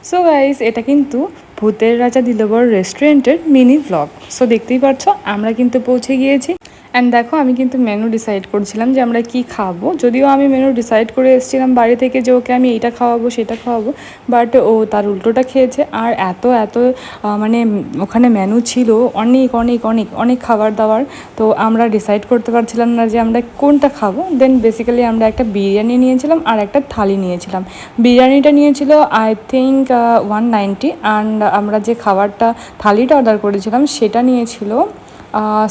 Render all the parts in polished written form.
So guys, এটা কিন্তু ভূতের রাজা দিলবর রেস্টুরেন্টের মিনি ভ্লগ। সো দেখতেই পাচ্ছ আমরা কিন্তু পৌঁছে গিয়েছি। অ্যান্ড দেখো, আমি কিন্তু মেনু ডিসাইড করছিলাম যে আমরা কি খাবো। যদিও আমি মেনু ডিসাইড করে এসেছিলাম বাড়ি থেকে যে ওকে আমি এইটা খাওয়াবো সেটা খাওয়াবো, বাট ও তার উল্টোটা খেয়েছে। আর এত এত মানে ওখানে মেনু ছিল অনেক অনেক অনেক অনেক খাবার দাবার। তো আমরা ডিসাইড করতে পারছিলাম না যে আমরা কোনটা খাবো। দেন বেসিক্যালি আমরা একটা বিরিয়ানি নিয়েছিলাম আর একটা থালি নিয়েছিলাম। বিরিয়ানিটা নিয়েছিল আই থিঙ্ক 190, অ্যান্ড আমরা যে খাবারটা থালিটা অর্ডার করেছিলাম সেটা নিয়েছিল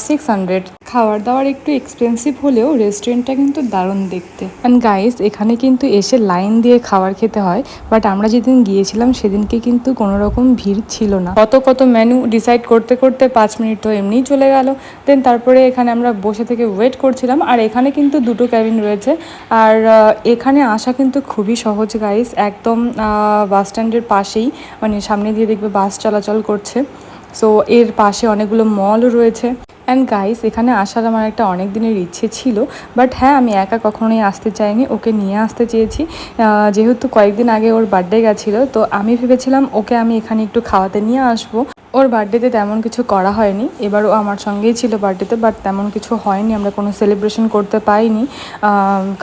600। খাবার দাবার একটু এক্সপেন্সিভ হলেও রেস্টুরেন্টটা কিন্তু দারুণ দেখতে। অ্যান্ড গাইস, এখানে কিন্তু এসে লাইন দিয়ে খাবার খেতে হয়, বাট আমরা যেদিন গিয়েছিলাম সেদিনকে কিন্তু কোনো রকম ভিড় ছিল না। কত কত মেনু ডিসাইড করতে করতে 5 মিনিট তো এমনিই চলে গেল। দেন তারপরে এখানে আমরা বসে থেকে ওয়েট করছিলাম। আর এখানে কিন্তু দুটো ক্যাবিন রয়েছে। আর এখানে আসা কিন্তু খুবই সহজ গাইস, একদম বাস স্ট্যান্ডের পাশেই, মানে সামনে দিয়ে দেখবে বাস চলাচল করছে। সো এর পাশে অনেকগুলো মলও রয়েছে। অ্যান্ড গাইস, এখানে আসার আমার একটা অনেক দিনের ইচ্ছে ছিল, বাট হ্যাঁ, আমি একা কখনোই আসতে চাইনি, ওকে নিয়ে আসতে চেয়েছি। যেহেতু কয়েকদিন আগে ওর বার্থডে গেছিলো, তো আমি ভেবেছিলাম ওকে আমি এখানে একটু খাওয়াতে নিয়ে আসবো। ওর বার্থডেতে তেমন কিছু করা হয়নি, এবারও আমার সঙ্গেই ছিল বার্থডেতে, বাট তেমন কিছু হয়নি, আমরা কোনো সেলিব্রেশন করতে পাইনি।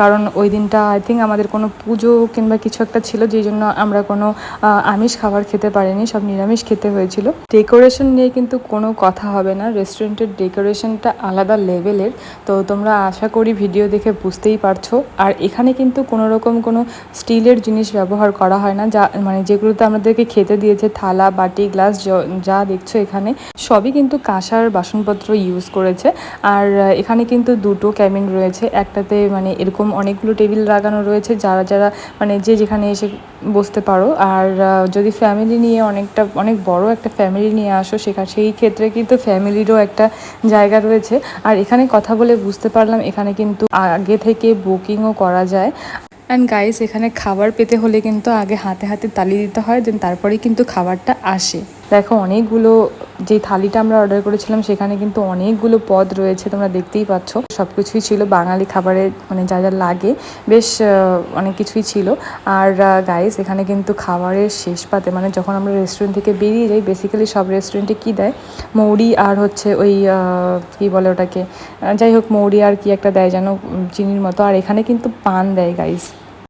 কারণ ওই দিনটা আই থিঙ্ক আমাদের কোনো পুজো কিংবা কিছু একটা ছিল, যেই জন্য আমরা কোনো আমিষ খাবার খেতে পারিনি, সব নিরামিষ খেতে হয়েছিল। ডেকোরেশন নিয়ে কিন্তু কোনো কথা হবে না, রেস্টুরেন্টের ডেকোরেশনটা আলাদা লেভেলের। তো তোমরা আশা করি ভিডিও দেখে বুঝতেই পারছো। আর এখানে কিন্তু কোনো রকম কোনো স্টিলের জিনিস ব্যবহার করা হয় না, যা মানে যেগুলোতে আমাদেরকে খেতে দিয়েছে, থালা বাটি গ্লাস যা দেখছো এখানে সবই কিন্তু কাঁসার বাসনপত্র ইউজ করেছে। আর এখানে কিন্তু দুটো ক্যাবিন রয়েছে, একটাতে মানে এরকম অনেকগুলো টেবিল লাগানো রয়েছে, যারা যারা মানে যে যেখানে এসে বসতে পারো। আর যদি ফ্যামিলি নিয়ে অনেক বড় একটা ফ্যামিলি নিয়ে আসো, সেই ক্ষেত্রে কিন্তু ফ্যামিলিরও একটা জায়গা রয়েছে। আর এখানে কথা বলে বুঝতে পারলাম এখানে কিন্তু আগে থেকে বুকিংও করা যায়। অ্যান্ড গাইস, এখানে খাবার পেতে হলে কিন্তু আগে হাতে হাতে তালি দিতে হয়, দেন তারপরেই কিন্তু খাবারটা আসে। দেখো, অনেকগুলো যে থালিটা আমরা অর্ডার করেছিলাম সেখানে কিন্তু অনেকগুলো পদ রয়েছে, তোমরা দেখতেই পাচ্ছ। সব কিছুই ছিল বাঙালি খাবারের, মানে যা যা লাগে বেশ অনেক কিছুই ছিল। আর গাইস, এখানে কিন্তু খাবারের শেষ পাতে, মানে যখন আমরা রেস্টুরেন্ট থেকে বেরিয়ে যাই, বেসিক্যালি সব রেস্টুরেন্টে কী দেয়, মৌরি আর হচ্ছে ওই কী বলে ওটাকে, যাই হোক মৌরি আর কি একটা দেয় যেন চিনির মতো। আর এখানে কিন্তু পান দেয় গাইস।